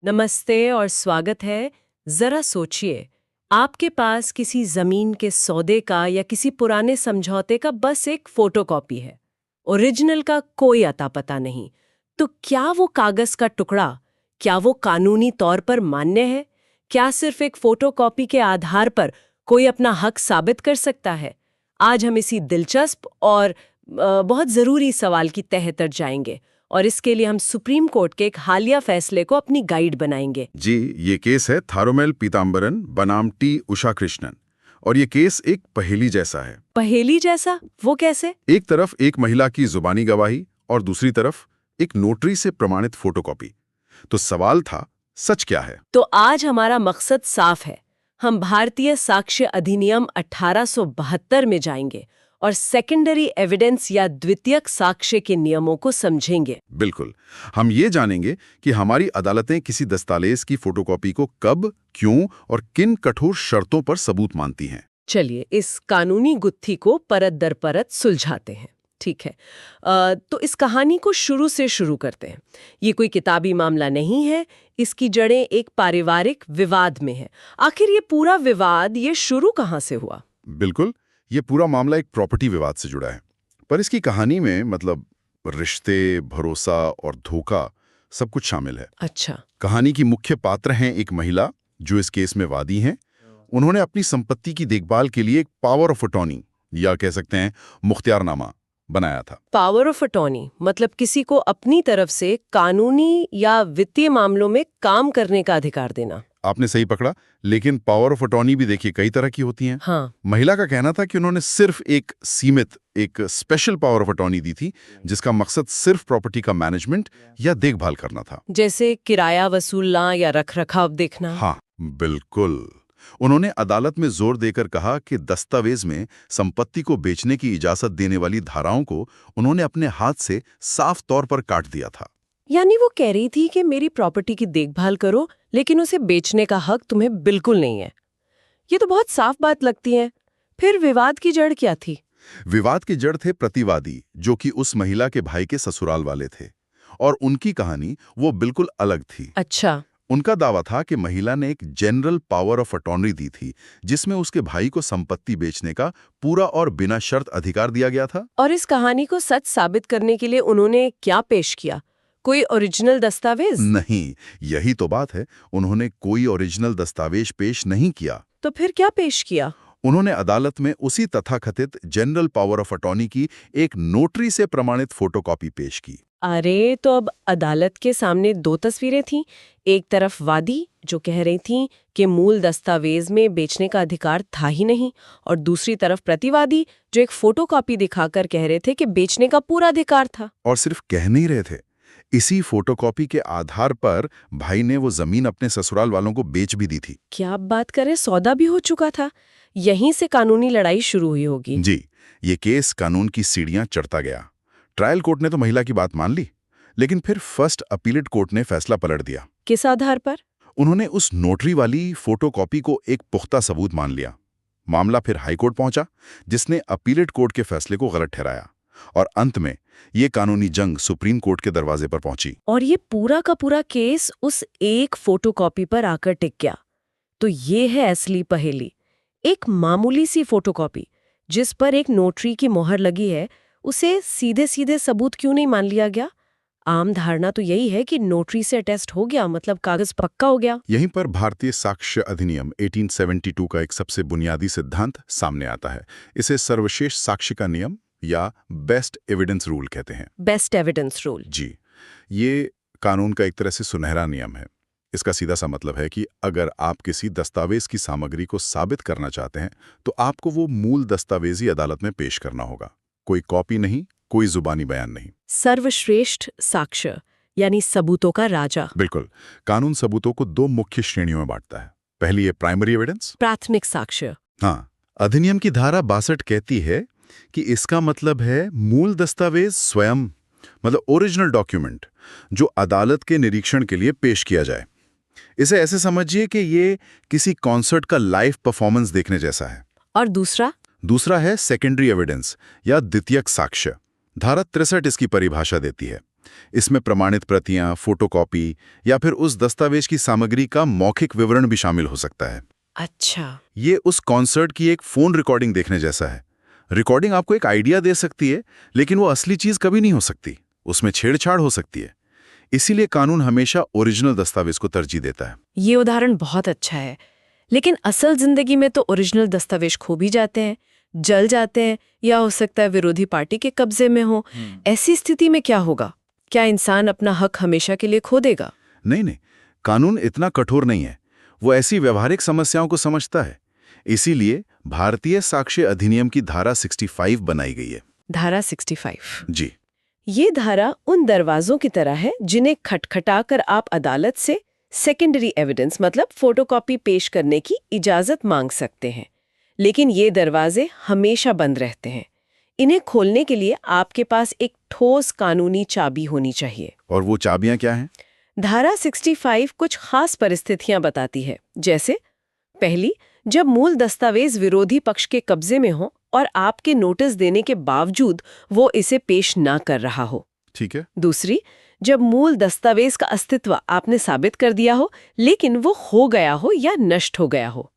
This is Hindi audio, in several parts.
नमस्ते और स्वागत है। जरा सोचिए, आपके पास किसी जमीन के सौदे का या किसी पुराने समझौते का बस एक फोटोकॉपी है। ओरिजिनल का कोई अता पता नहीं। तो क्या वो कागज का टुकड़ा, क्या वो कानूनी तौर पर मान्य है? क्या सिर्फ एक फोटोकॉपी के आधार पर कोई अपना हक साबित कर सकता है? आज हम इसी दिलचस्प और बहुत जरूरी सवाल की तह तक जाएंगे और इसके लिए हम सुप्रीम कोर्ट के एक हालिया फैसले को अपनी गाइड बनाएंगे। जी, ये केस है थारुमेल पीताम्बरन बनाम टी उषा कृष्णन। और ये केस एक पहेली जैसा है। पहेली जैसा? वो कैसे? एक तरफ एक महिला की जुबानी गवाही और दूसरी तरफ एक नोटरी से प्रमाणित फोटोकॉपी। तो सवाल था, सच क्या है? तो आज हमारा मकसद साफ है। हम भारतीय साक्ष्य अधिनियम 1872 में जाएंगे और सेकेंडरी एविडेंस या द्वितीयक साक्ष्य के नियमों को समझेंगे। बिल्कुल। हम ये जानेंगे कि हमारी अदालतें किसी दस्तावेज की फोटोकॉपी को कब, क्यों और किन कठोर शर्तों पर सबूत मानती हैं। चलिए इस कानूनी गुत्थी को परत दर परत सुलझाते हैं। ठीक है, तो इस कहानी को शुरू से शुरू करते हैं। ये कोई किताबी मामला नहीं है, इसकी जड़ें एक पारिवारिक विवाद में है। आखिर ये पूरा विवाद ये शुरू कहाँ से हुआ? बिल्कुल, ये पूरा मामला एक प्रॉपर्टी विवाद से जुड़ा है। पर इसकी कहानी में रिश्ते, भरोसा और धोखा सब कुछ शामिल है। अच्छा। कहानी की मुख्य पात्र हैं एक महिला जो इस केस में वादी हैं। उन्होंने अपनी संपत्ति की देखभाल के लिए एक पावर ऑफ अटॉर्नी या कह सकते हैं मुख्तियारनामा बनाया था। पावर ऑफ अटॉर्नी मतलब किसी को अपनी तरफ से कानूनी या वित्तीय मामलों में काम करने का अधिकार देना। आपने सही पकड़ा, लेकिन पावर ऑफ अटॉर्नी भी देखिए कई तरह की होती हैं। हाँ। महिला का कहना था कि उन्होंने सिर्फ एक स्पेशल पावर ऑफ अटॉर्नी दी थी जिसका मकसद सिर्फ प्रॉपर्टी का मैनेजमेंट या देखभाल करना था। जैसे किराया वसूलना या रखरखाव देखना। हाँ, बिल्कुल। उन्होंने अदालत में जोर देकर कहा कि दस्तावेज में संपत्ति को बेचने की इजाजत देने वाली धाराओं को उन्होंने अपने हाथ से साफ तौर पर काट दिया था। यानी वो कह रही थी कि मेरी प्रॉपर्टी की देखभाल करो, लेकिन उसे बेचने का हक तुम्हें बिल्कुल नहीं है। ये तो बहुत साफ बात लगती है। फिर विवाद की जड़ क्या थी? विवाद की जड़ थे प्रतिवादी, जो कि उस महिला के भाई के ससुराल वाले थे, और उनकी कहानी वो बिल्कुल अलग थी। अच्छा। उनका दावा था कि महिला ने एक जनरल पावर ऑफ अटॉर्नी दी थी जिसमें उसके भाई को संपत्ति बेचने का पूरा और बिना शर्त अधिकार दिया गया था। और इस कहानी को सच साबित करने के लिए उन्होंने क्या पेश किया? कोई ओरिजिनल दस्तावेज? नहीं, यही तो बात है। उन्होंने कोई ओरिजिनल दस्तावेज पेश नहीं किया। तो फिर क्या पेश किया? उन्होंने अदालत में उसी तथाकथित जनरल पावर ऑफ अटॉर्नी की एक नोटरी से प्रमाणित फोटोकॉपी पेश की। अरे, तो अब अदालत के सामने दो तस्वीरें थीं। एक तरफ वादी जो कह रही थीं कि मूल दस्तावेज में बेचने का अधिकार था ही नहीं, और दूसरी तरफ प्रतिवादी जो एक फोटोकॉपी दिखाकर कह रहे थे कि बेचने का पूरा अधिकार था। और सिर्फ कह नहीं रहे थे, इसी फोटोकॉपी के आधार पर भाई ने वो जमीन अपने ससुराल वालों को बेच भी दी थी। क्या आप बात करें, सौदा भी हो चुका था। यहीं से कानूनी लड़ाई शुरू हुई होगी। जी, ये केस कानून की सीढ़ियां चढ़ता गया। ट्रायल कोर्ट ने तो महिला की बात मान ली, लेकिन फिर फर्स्ट अपीलेट कोर्ट ने फैसला पलट दिया। किस आधार पर? उन्होंने उस नोटरी वाली फोटोकॉपी को एक पुख्ता सबूत मान लिया। मामला फिर हाईकोर्ट पहुंचा, जिसने अपीलेट कोर्ट के फैसले को गलत ठहराया, और अंत में ये कानूनी जंग सुप्रीम कोर्ट के दरवाजे पर पहुंची। और ये पूरा का पूरा केस उस एक फोटोकॉपी पर आकर टिक गया। तो ये है असली पहेली। एक मामूली सी फोटोकॉपी जिस पर एक नोटरी की मोहर लगी है, उसे सीधे सीधे सबूत क्यों नहीं मान लिया गया? आम धारणा तो यही है कि नोटरी से अटेस्ट हो गया मतलब कागज पक्का हो गया। यहीं पर भारतीय साक्ष्य अधिनियम 1872 का एक सबसे बुनियादी सिद्धांत सामने आता है। इसे सर्वश्रेष्ठ साक्ष्य का नियम या बेस्ट एविडेंस रूल कहते हैं। Best evidence rule? जी, ये कानून का एक तरह से सुनहरा नियम है। इसका सीधा सा मतलब है कि अगर आप किसी दस्तावेज की सामग्री को साबित करना चाहते हैं तो आपको वो मूल दस्तावेजी अदालत में पेश करना होगा। कोई कॉपी नहीं, कोई जुबानी बयान नहीं। सर्वश्रेष्ठ साक्ष्य यानी सबूतों का राजा। बिल्कुल। कानून सबूतों को दो मुख्य श्रेणियों में बांटता है। पहली है प्राइमरी एविडेंस, प्राथमिक साक्ष्य। हाँ, अधिनियम की धारा 62 कहती है कि इसका मतलब है मूल दस्तावेज स्वयं, मतलब ओरिजिनल डॉक्यूमेंट, जो अदालत के निरीक्षण के लिए पेश किया जाए। इसे ऐसे समझिए कि ये किसी कॉन्सर्ट का लाइव परफॉर्मेंस देखने जैसा है। और दूसरा है सेकेंडरी एविडेंस या द्वितीयक साक्ष्य। धारा 63 इसकी परिभाषा देती है। इसमें प्रमाणित प्रतियां, फोटोकॉपी या फिर उस दस्तावेज की सामग्री का मौखिक विवरण भी शामिल हो सकता है। अच्छा। ये उस कॉन्सर्ट की एक फोन रिकॉर्डिंग देखने जैसा है। रिकॉर्डिंग आपको एक आइडिया दे सकती है, लेकिन वो असली चीज कभी नहीं हो सकती। उसमें छेड़छाड़ हो सकती है। इसीलिए कानून हमेशा ओरिजिनल दस्तावेज को तरजीह देता है। ये उदाहरण बहुत अच्छा है, लेकिन असल जिंदगी में तो ओरिजिनल दस्तावेज खो भी जाते हैं, जल जाते हैं, या हो सकता है विरोधी पार्टी के कब्जे में हो। ऐसी स्थिति में क्या होगा? क्या इंसान अपना हक हमेशा के लिए खो देगा? नहीं नहीं, कानून इतना कठोर नहीं है। वो ऐसी व्यवहारिक समस्याओं को समझता है। इसीलिए भारतीय साक्ष्य अधिनियम की धारा 65 बनाई गई है। धारा 65। जी। ये धारा उन दरवाजों की तरह है जिन्हें खटखटाकर आप अदालत से सेकेंडरी एविडेंस मतलब फोटोकॉपी पेश करने की इजाजत मांग सकते हैं। लेकिन ये दरवाजे हमेशा बंद रहते हैं। इन्हें खोलने के लिए आपके पास एक ठोस कानूनी चाबी होनी चाहिए। और वो चाबियां क्या हैं? धारा 65 कुछ खास परिस्थितियां बताती है, जैसे पहली, जब मूल दस्तावेज विरोधी पक्ष के कब्जे में हो और आपके नोटिस देने के बावजूद वो इसे पेश ना कर रहा हो। ठीक है। दूसरी, जब मूल दस्तावेज का अस्तित्व आपने साबित कर दिया हो लेकिन वो हो गया हो या नष्ट हो गया हो।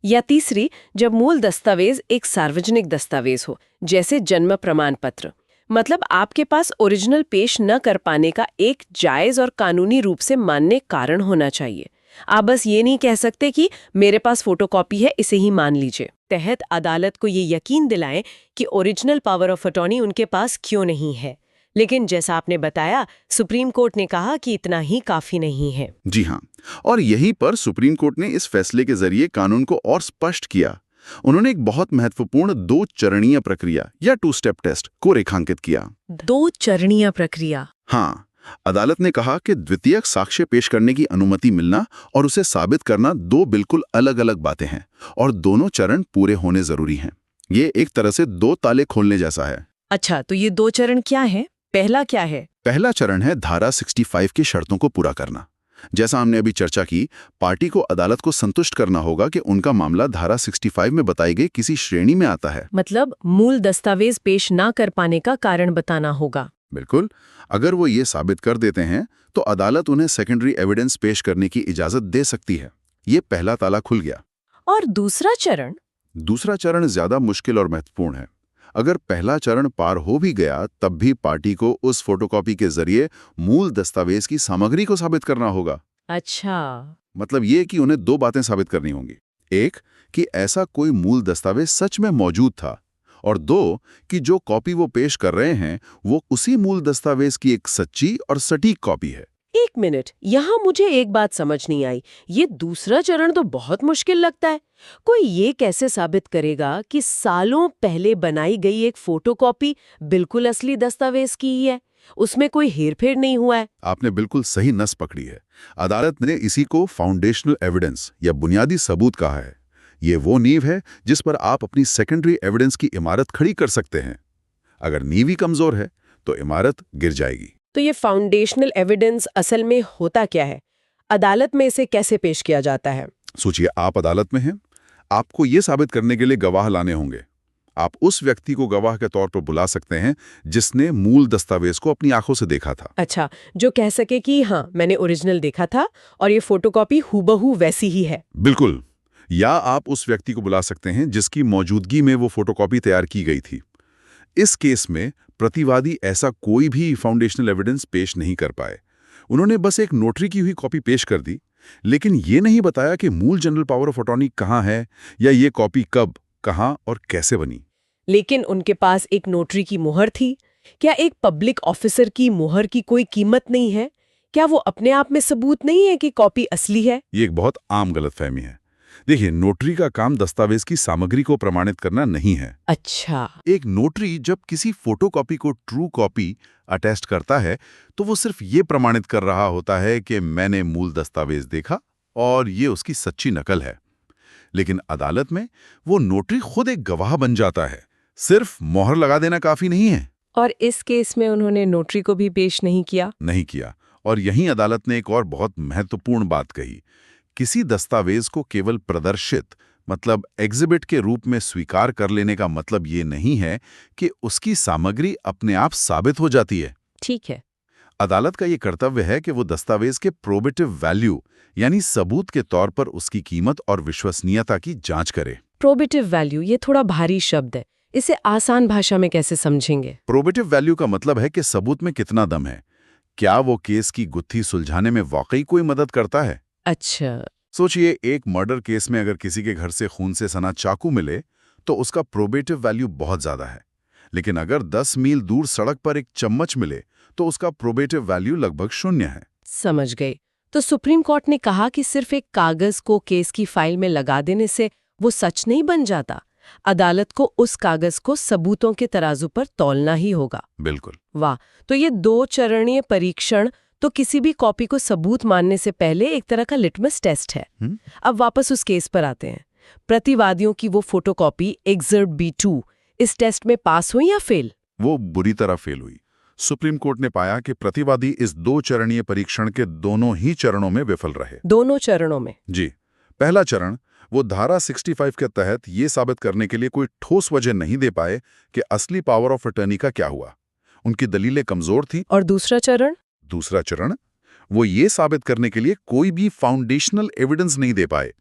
या तीसरी, जब मूल दस्तावेज एक सार्वजनिक दस्तावेज हो, जैसे जन्म प्रमाण पत्र। मतलब आपके पास ओरिजिनल पेश न कर पाने का एक जायज और कानूनी रूप से मान्य कारण होना चाहिए। आप बस ये नहीं कह सकते कि मेरे पास फोटोकॉपी है, इसे ही मान लीजिए। तहत अदालत को ये यकीन दिलाएं कि ओरिजिनल पावर ऑफ अटॉर्नी उनके पास क्यों नहीं है। लेकिन जैसा आपने बताया, सुप्रीम कोर्ट ने कहा कि इतना ही काफी नहीं है। जी हाँ, और यहीं पर सुप्रीम कोर्ट ने इस फैसले के जरिए कानून को और स्पष्ट किया। उन्होंने एक बहुत महत्वपूर्ण 2 चरणीय प्रक्रिया या 2 स्टेप टेस्ट को रेखांकित किया। 2 चरणीय प्रक्रिया? हाँ, अदालत ने कहा कि द्वितीयक साक्ष्य पेश करने की अनुमति मिलना और उसे साबित करना 2 बिल्कुल अलग-अलग बातें हैं और दोनों चरण पूरे होने जरूरी हैं। ये एक तरह से 2 ताले खोलने जैसा है। अच्छा, तो ये 2 चरण क्या है? पहला क्या है? पहला चरण है धारा 65 की शर्तों को पूरा करना। जैसा हमने अभी चर्चा की, पार्टी को अदालत को संतुष्ट करना होगा कि उनका मामला धारा 65 में बताई गई किसी श्रेणी में आता है। मतलब मूल दस्तावेज पेश ना कर पाने का कारण बताना होगा। बिल्कुल। अगर वो ये साबित कर देते हैं तो अदालत उन्हें सेकेंडरी एविडेंस पेश करने की इजाजत दे सकती है। ये पहला ताला खुल गया। और दूसरा चरण? दूसरा चरण ज्यादा मुश्किल और महत्वपूर्ण है। अगर पहला चरण पार हो भी गया, तब भी पार्टी को उस फोटोकॉपी के जरिए मूल दस्तावेज की सामग्री को साबित करना होगा। अच्छा। मतलब ये कि उन्हें 2 बातें साबित करनी होंगी। एक, कि ऐसा कोई मूल दस्तावेज सच में मौजूद था, और 2, कि जो कॉपी वो पेश कर रहे हैं वो उसी मूल दस्तावेज की एक सच्ची और सटीक कॉपी है। एक मिनट, यहाँ मुझे एक बात समझ नहीं आई। ये दूसरा चरण तो बहुत मुश्किल लगता है। कोई ये कैसे साबित करेगा कि सालों पहले बनाई गई एक फोटोकॉपी बिल्कुल असली दस्तावेज की ही है, उसमें कोई हेरफेर नहीं हुआ है? आपने बिल्कुल सही नस पकड़ी है। अदालत ने इसी को फाउंडेशनल एविडेंस या बुनियादी सबूत कहा है। ये वो नींव है जिस पर आप अपनी सेकेंडरी एविडेंस की इमारत खड़ी कर सकते हैं। अगर नींव ही कमजोर है तो इमारत गिर जाएगी। तो ये फाउंडेशनल एविडेंस असल में होता क्या है? अदालत में इसे कैसे पेश किया जाता है? सोचिए, आप अदालत में हैं। आपको ये साबित करने के लिए गवाह लाने होंगे। आप उस व्यक्ति को गवाह के तौर पर बुला सकते हैं जिसने मूल दस्तावेज को अपनी आंखों से देखा था। अच्छा, जो कह सके कि हाँ, मैंने ओरिजिनल देखा था और ये फोटोकॉपी हूबहू वैसी ही है। बिल्कुल। या आप उस व्यक्ति को बुला सकते हैं जिसकी मौजूदगी में वो फोटोकॉपी तैयार की गई थी। इस केस में प्रतिवादी ऐसा कोई भी फाउंडेशनल एविडेंस पेश नहीं कर पाए। उन्होंने बस एक नोटरी की हुई कॉपी पेश कर दी, लेकिन ये नहीं बताया कि मूल जनरल पावर ऑफ अटॉर्नी कहाँ है या ये कॉपी कब, कहाँ और कैसे बनी। लेकिन उनके पास एक नोटरी की मुहर थी। क्या एक पब्लिक ऑफिसर की मुहर की कोई कीमत नहीं है? क्या वो अपने आप में सबूत नहीं है कि कॉपी असली है? ये एक बहुत आम गलतफहमी है। देखिए, नोटरी का काम दस्तावेज की सामग्री को प्रमाणित करना नहीं है। अच्छा। एक नोटरी जब किसी फोटोकॉपी को ट्रू कॉपी अटेस्ट करता है तो वो सिर्फ ये प्रमाणित कर रहा होता है कि मैंने मूल दस्तावेज देखा और ये उसकी सच्ची नकल है। लेकिन अदालत में वो नोटरी खुद एक गवाह बन जाता है। सिर्फ मोहर लगा देना काफी नहीं है। और इस केस में उन्होंने नोटरी को भी पेश नहीं किया? नहीं किया। और यहीं अदालत ने एक और बहुत महत्वपूर्ण बात कही। किसी दस्तावेज को केवल प्रदर्शित मतलब एग्जिबिट के रूप में स्वीकार कर लेने का मतलब ये नहीं है कि उसकी सामग्री अपने आप साबित हो जाती है। ठीक है। अदालत का ये कर्तव्य है कि वो दस्तावेज के प्रोबेटिव वैल्यू यानी सबूत के तौर पर उसकी कीमत और विश्वसनीयता की जांच करे। प्रोबेटिव वैल्यू, ये थोड़ा भारी शब्द है, इसे आसान भाषा में कैसे समझेंगे? प्रोबेटिव वैल्यू का मतलब है कि सबूत में कितना दम है, क्या वो केस की गुत्थी सुलझाने में वाकई कोई मदद करता है। अच्छा। सोचिए, एक मर्डर केस में अगर किसी के घर से खून से सना चाकू मिले तो उसका प्रोबेटिव वैल्यू बहुत ज्यादा है, लेकिन अगर 10 मील दूर सड़क पर एक चम्मच मिले तो उसका प्रोबेटिव वैल्यू लगभग 0 है। समझ गई। तो सुप्रीम कोर्ट ने कहा कि सिर्फ एक कागज को केस की फाइल में लगा देने से वो सच नहीं बन जाता। अदालत को उस कागज को सबूतों के तराजू पर तौलना ही होगा। बिल्कुल। वाह, तो ये 2 चरणीय परीक्षण तो किसी भी कॉपी को सबूत मानने से पहले एक तरह का लिटमस टेस्ट है। अब वापस उस केस पर आते हैं। प्रतिवादियों की वो फोटोकॉपी एग्जर्ट B2 इस टेस्ट में पास हुई या फेल? वो बुरी तरह फेल हुई। सुप्रीम कोर्ट ने पाया कि प्रतिवादी इस 2 चरणीय परीक्षण के दोनों ही चरणों में विफल रहे। दोनों चरणों में? जी। पहला चरण, वो धारा 65 के तहत ये साबित करने के लिए कोई ठोस वजह नहीं दे पाए कि असली पावर ऑफ अटर्नी का क्या हुआ। उनकी दलीलें कमजोर थीं। और दूसरा चरण? दूसरा चरण, वो ये साबित करने के लिए कोई भी फाउंडेशनल एविडेंस नहीं दे पाए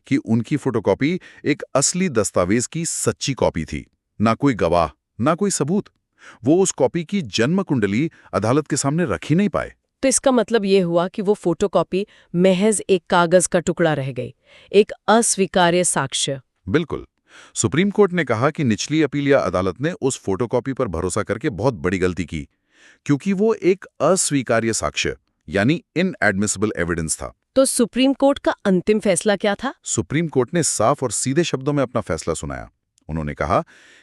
कि उनकी फोटोकॉपी एक असली दस्तावेज की सच्ची कॉपी थी। ना कोई गवाह, ना कोई सबूत। वो उस कॉपी की जन्म कुंडली अदालत के सामने रख ही नहीं पाए। तो इसका मतलब ये हुआ कि वो फोटोकॉपी महज एक कागज का टुकड़ा रह गई, एक अस्वीकार्य साक्ष्य। बिल्कुल। सुप्रीम कोर्ट ने कहा कि निचली अपीलिया अदालत ने उस फोटोकॉपी पर भरोसा करके बहुत बड़ी गलती की, क्योंकि वो एक अस्वीकार्य साक्ष्य यानी इनएडमिसिबल एविडेंस था। तो सुप्रीम कोर्ट का अंतिम फैसला क्या था? सुप्रीम कोर्ट ने साफ और सीधे शब्दों में अपना फैसला सुनाया। उन्होंने कहा,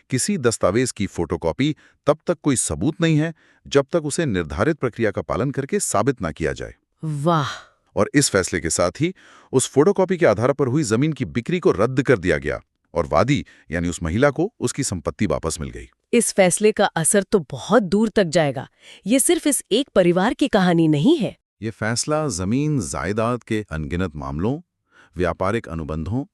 किसी दस्तावेज की फोटोकॉपी तब तक कोई सबूत नहीं है जब तक उसे निर्धारित प्रक्रिया का पालन करके साबित ना किया जाए। वाह। और इस फैसले के साथ ही उस फोटोकॉपी के आधार पर हुई जमीन की बिक्री को रद्द कर दिया गया और वादी यानी उस महिला को उसकी संपत्ति वापस मिल गई। इस फैसले का असर तो बहुत दूर तक जाएगा। ये सिर्फ इस एक परिवार की कहानी नहीं है। ये फैसला जमीन जायदाद के अनगिनत मामलों, व्यापारिक अनुबंधों,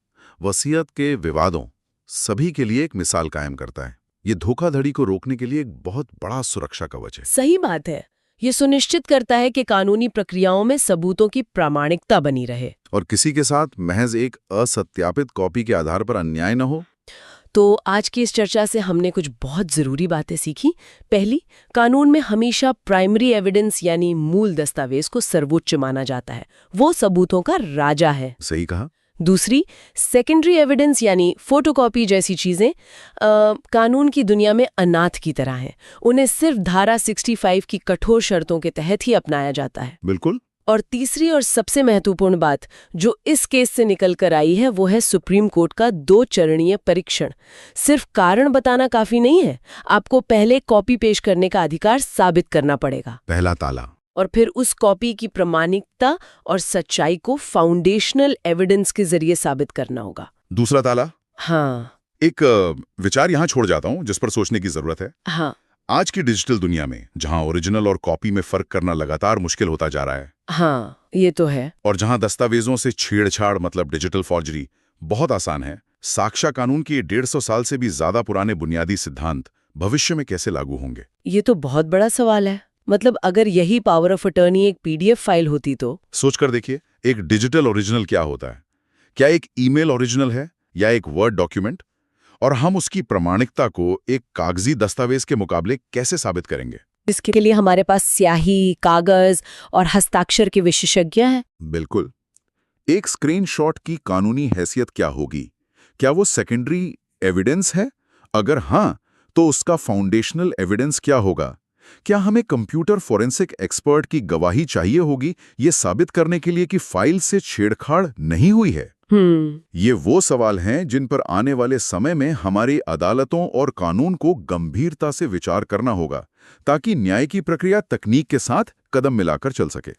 वसीयत के विवादों सभी के लिए एक मिसाल कायम करता है। ये धोखाधड़ी को रोकने के लिए एक बहुत बड़ा सुरक्षा कवच है। सही बात है। ये सुनिश्चित करता है कि कानूनी प्रक्रियाओं में सबूतों की प्रामाणिकता बनी रहे और किसी के साथ महज एक असत्यापित कॉपी के आधार पर अन्याय न हो। तो आज की इस चर्चा से हमने कुछ बहुत जरूरी बातें सीखी। पहली, कानून में हमेशा प्राइमरी एविडेंस यानी मूल दस्तावेज को सर्वोच्च माना जाता है, वो सबूतों का राजा है। सही कहा। दूसरी, सेकेंडरी एविडेंस यानी फोटोकॉपी जैसी चीजें कानून की दुनिया में अनाथ की तरह हैं। उन्हें सिर्फ धारा 65 की कठोर शर्तों के तहत ही अपनाया जाता है। बिल्कुल। और तीसरी और सबसे महत्वपूर्ण बात जो इस केस से निकल कर आई है वो है सुप्रीम कोर्ट का 2 चरणीय परीक्षण। सिर्फ कारण बताना काफी नहीं है, आपको पहले कॉपी पेश करने का अधिकार साबित करना पड़ेगा, पहला ताला। और फिर उस कॉपी की प्रामाणिकता और सच्चाई को फाउंडेशनल एविडेंस के जरिए साबित करना होगा। दूसरा ताला। हाँ। एक विचार यहाँ छोड़ जाता हूँ जिस पर सोचने की जरूरत है। हाँ। आज की डिजिटल दुनिया में जहां ओरिजिनल और कॉपी में फर्क करना लगातार मुश्किल होता जा रहा है। हाँ, ये तो है। और जहां दस्तावेजों से छेड़छाड़ मतलब डिजिटल फॉर्जरी बहुत आसान है, साक्ष्य कानून के 150 साल से भी ज्यादा पुराने बुनियादी सिद्धांत भविष्य में कैसे लागू होंगे? ये तो बहुत बड़ा सवाल है। मतलब अगर यही पावर ऑफ अटर्नी एक PDF फाइल होती तो? सोचकर देखिए, एक डिजिटल ओरिजिनल क्या होता है? क्या एक ईमेल ओरिजिनल है या एक वर्ड डॉक्यूमेंट? और हम उसकी प्रामाणिकता को एक कागजी दस्तावेज के मुकाबले कैसे साबित करेंगे? इसके लिए हमारे पास स्याही, कागज और हस्ताक्षर के विशेषज्ञ हैं। बिल्कुल। एक स्क्रीनशॉट की कानूनी हैसियत क्या होगी? क्या वो सेकेंडरी एविडेंस है? अगर हाँ, तो उसका फाउंडेशनल एविडेंस क्या होगा? क्या हमें कंप्यूटर फोरेंसिक एक्सपर्ट की गवाही चाहिए होगी ये साबित करने के लिए कि फाइल से छेड़छाड़ नहीं हुई है? ये वो सवाल हैं जिन पर आने वाले समय में हमारी अदालतों और कानून को गंभीरता से विचार करना होगा, ताकि न्याय की प्रक्रिया तकनीक के साथ कदम मिलाकर चल सके।